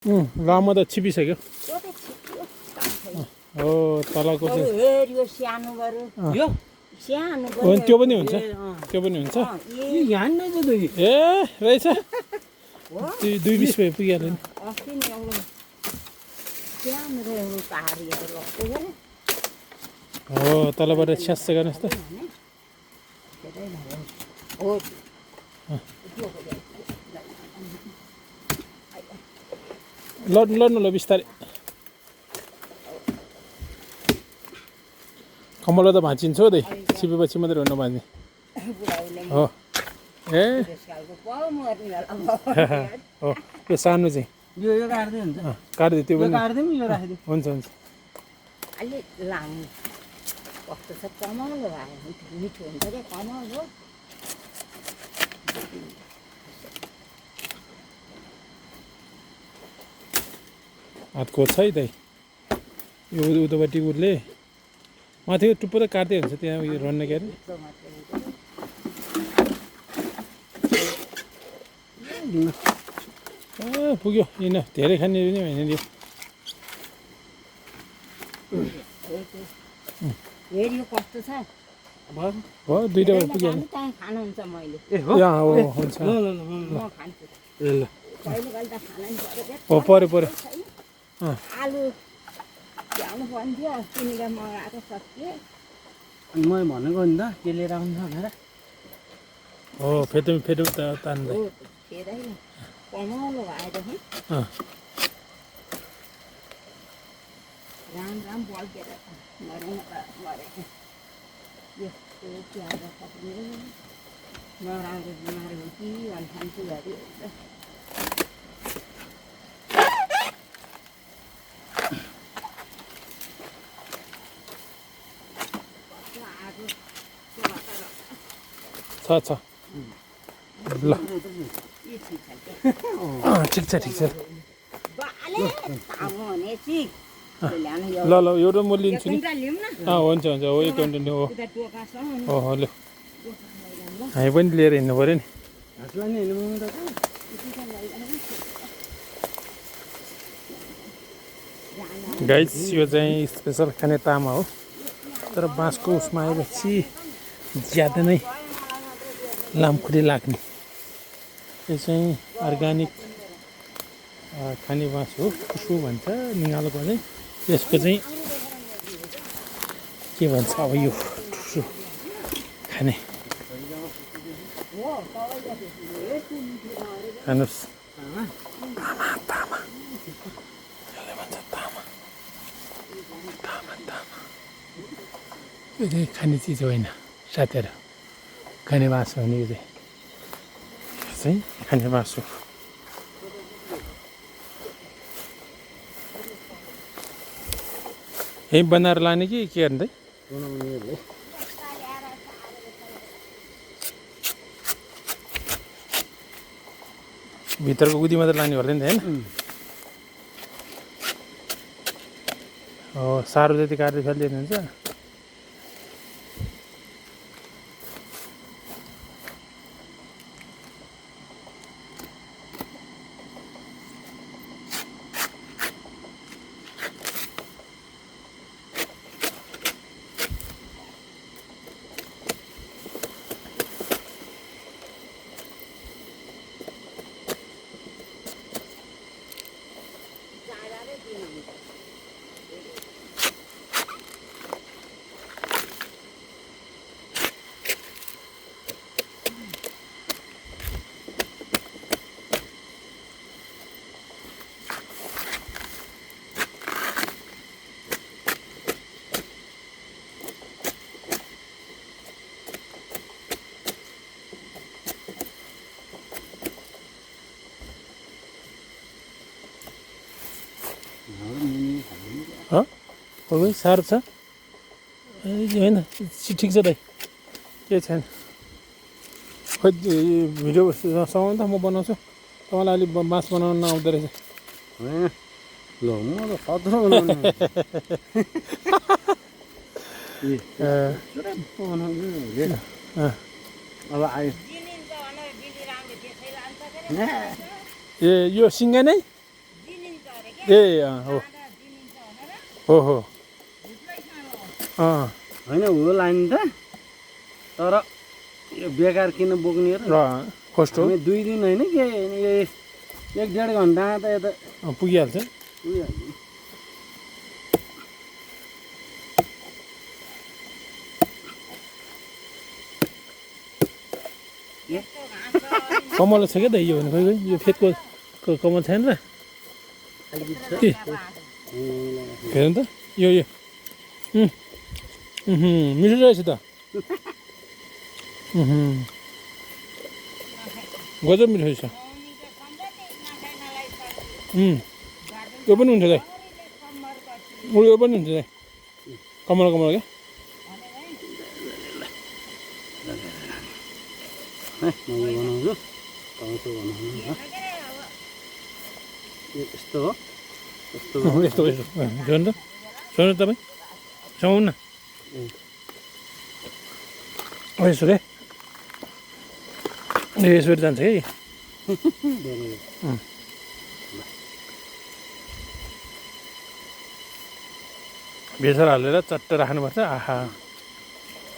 लामो त छिपिसक्यो त्यो त छिट्यो हो तलको चाहिँ हेऱ्यो सानो गऱ्यो यो सानो हो गऱ्यो त्यो पनि हुन्छ त्यो पनि हुन्छ यहाँ नै छ त ए रहेछ हो 220 भए पुगिहाल्यो नि अस्ति नि एउटा सानो र एउटा पाहाडीहरू लग्दै गऱ्यो हो तलबाट छ्यास गर्नुहोस् त हो लड्नु लड्नु ल बिस्तारै कमलो त भाँचिन्छ हो दे छिपेपछि मात्रै हो नभाँच्ने बुढाउले हो ए त्यसकालको पाउ मर्ने बेला हो यो सानो चाहिँ यो काट्दै हुन्छ काटिदियो त्यो यो पनि काट्दै यो राखिदिउँ हुन्छ हुन्छ अलि लामो कस्तो छ कमलो भयो मिठो हुन्छ क्या कमल हो हातको छ है दाइ यो उतापट्टि उसले माथिको टुप्पो त काट्दै हुन्छ त्यहाँ उयो रन्न के अरे पुग्यो किन धेरै खाने पनि होइन नि हेऱ्यो कस्तो छ हो दुईवटा पुग्यो जानु त्यहाँ खानुहुन्छ मैले ए हो यहाँ हो हुन्छ ल ल ल म खान्छु ल कहिले कहिले त खाना नि पऱ्यो क्या हो पऱ्यो पऱ्यो अँ आलु ल्याउनु पर्ने थियो किनेर मगाएको सकिएँ अनि मैले भनेको नि त के लिएर आउँछ भनेर हो फेटौँ फेटौँ त तान्दै हो फेरै कमलो भएदेखि अँ राम बल्केर मरेको यस्तो प्याज सक्ने नराम्रो बिमार हो कि भन्छु घरि छ ल ठिक छ ठिक छ ल ल एउटा म लिन्छु नि हुन्छ हुन्छ हो एक क्विन्टल हो हो हो ल हामी पनि लिएर हिँड्नु पऱ्यो नि हातलाई नि हेर्नु त गाइस यो चाहिँ स्पेसल खाने तामा हो तर बाँसको उसमा आएपछि ज्यादा नै लामखुट्टे लाग्ने यो चाहिँ अर्ग्यानिक खाने बाँस हो टुसु भन्छ निगालोको चाहिँ यसको चाहिँ के भन्छ अब यो टुसु खाने खानुहोस् तामा तामा यसले भन्छ तामा तामा तामा यो चाहिँ खाने चिज होइन साथीहरू खाने बाँस हो नि यो चाहिँ खाने बाँस हो यहीँ बनाएर लाने कि के गर्ने भित्रको गुदी मात्रै लाने गर्दैन होइन हो साह्रो जति काटेर फालिदिनु हुन्छ हो साह्रो छ होइन ठिक छ दाइ केही छैन खोइ भिडियो सँगै त म बनाउँछु तपाईँलाई अलिक बाँस बनाउनु नआउँदो रहेछ ल म त खतरा बनाउने अब आयो ए यो सिङ्गा नै ए हो हो हो होइन हो लाइन त तर यो बेकार किन बोक्ने र कस्तो हामी 2 दिन होइन के 1.5 घन्टा त यता पुगिहाल्छ पुगिहाल्यो कमल छ क्या त यो भने खोइ खोइ यो फेदको कमल छैन र के हेर्नु त यो मिठो रहेछ त गजब मिठो रहेछ यो पनि हुन्छ दाइ यो पनि हुन्छ दाइ कमल क्या मैले बनाउँछु पाउँछु बनाउनु यस्तो हो यस्तो यस्तो यस्तो झन् त सुन्नु तपाईँ सुनाउनु न यसो रे यसरी जान्छ है बेसर हालेर चट्ट राख्नुपर्छ आहा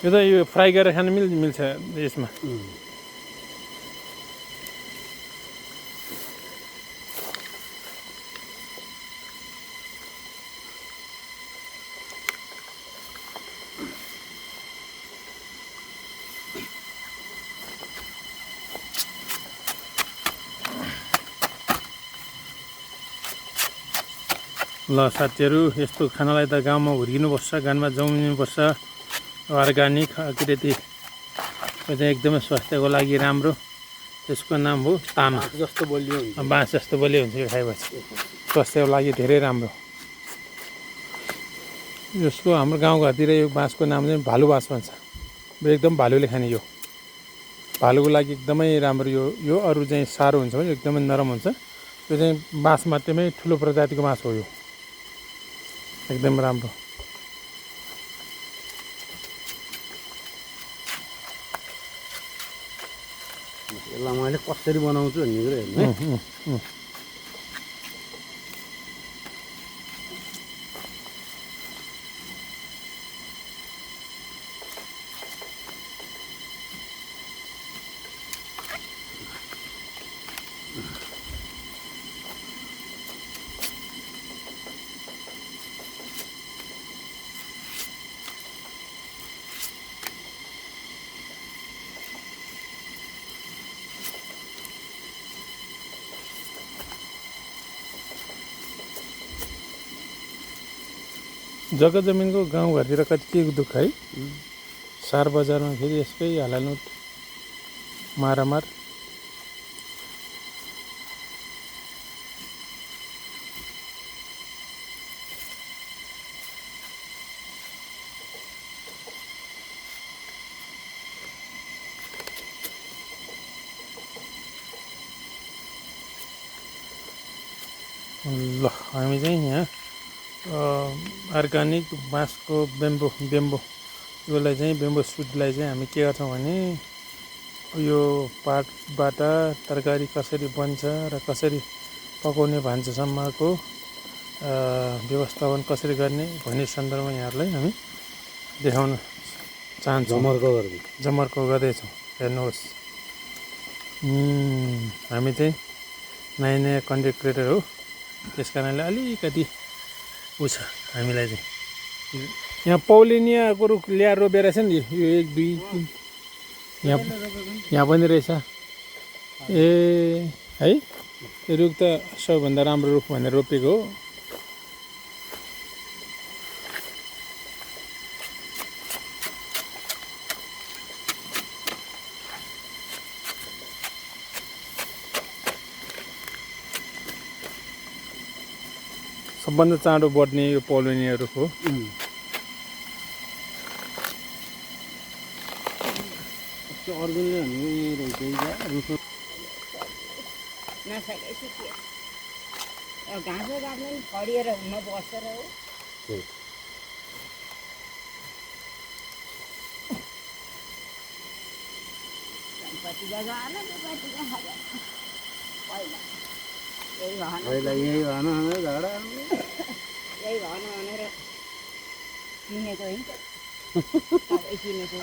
यो त यो फ्राई गरेर खानु मिल्छ यसमा ल साथीहरू यस्तो खानालाई त गाउँमा हुर्किनुपर्छ गाउँमा जमिनुपर्छ अर्ग्यानिक अलिकति यो चाहिँ एकदमै स्वास्थ्यको लागि राम्रो त्यसको नाम हो तामा जस्तो बलियो हुन्छ बाँस जस्तो बलियो हुन्छ यो खाएपछि स्वास्थ्यको लागि धेरै राम्रो यसको हाम्रो गाउँघरतिर यो बाँसको नाम चाहिँ भालु बाँस भन्छ एकदम भालुले खाने यो भालुको लागि एकदमै राम्रो यो अरू चाहिँ साह्रो हुन्छ भने एकदमै नरम हुन्छ यो चाहिँ बाँस मात्रैमै ठुलो प्रजातिको बाँस हो यो एकदम राम्रो यसलाई मैले कसरी बनाउँछु भन्ने कुरो हेर्नु है जग्गा जमिनको गाउँघरतिर कति के दुःख है सहर बजारमा फेरि यसकै हालालुट मारामार ल हामी चाहिँ यहाँ अर्ग्यानिक बाँसको बेम्बो योलाई चाहिँ बेम्बो सुटलाई चाहिँ हामी के गर्छौँ भने यो पातबाट तरकारी कसरी बन्छ र कसरी पकाउने भान्सासम्मको व्यवस्थापन कसरी गर्ने भन्ने सन्दर्भमा यहाँहरूलाई हामी देखाउन चाहन्छौँ जमर्को गर्दैछौँ हेर्नुहोस् हामी चाहिँ नयाँ कन्टेन्ट क्रिएटर हो त्यस कारणले अलिकति ऊ छ हामीलाई चाहिँ यहाँ पौलिनियाको रुख ल्याएर रोपेर छ नि यो 1 2 3 यहाँ पनि रहेछ ए है यो रुख त सबैभन्दा राम्रो रुख भनेर रोपेको हो सबभन्दा चाँडो बढ्ने यो पौलिनिया रुख हो अर्जुनले भनेको नसकेपछि के घाँसो काट्नु नि फरिएर हुन बसेर हो कति जग्गा आएन त्यो कति जग्गा पहिला यही भएन पहिला यही भएन भनेर झगडा यही भएन भनेर किनेको है सबै किनेको